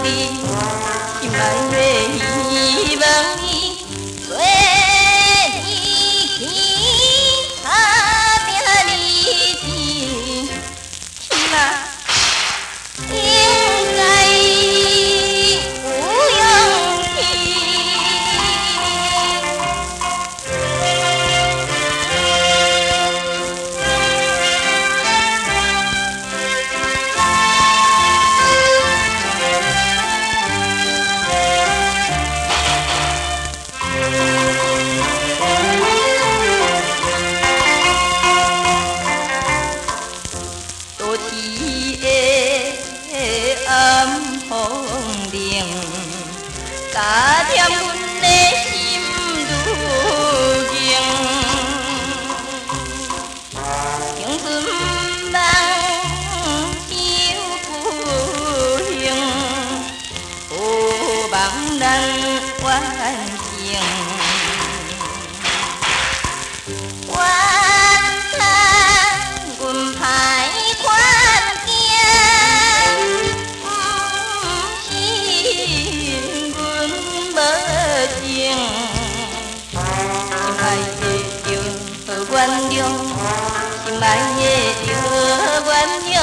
你，心爱的希望你做你去打拼日子，起码应该有勇气。多天的暗风铃，加添阮的心愈静。青春梦想不幸，好望咱完成。原谅，心爱的着原谅，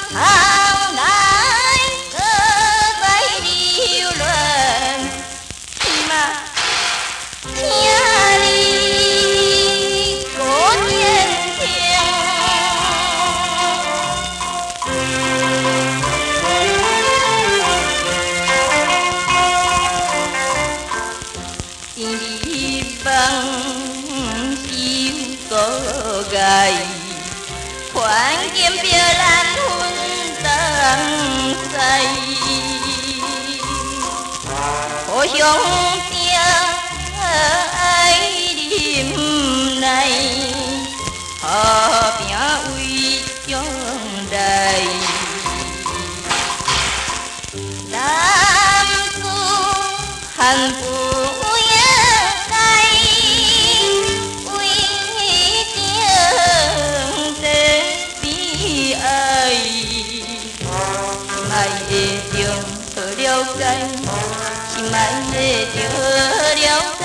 通来搁再留恋，起码请你多坚强。天里放。个爱，看见别人分东西，互相拼爱忍耐，和平为将来。男子汉不。爱的着了解，心爱的着了解。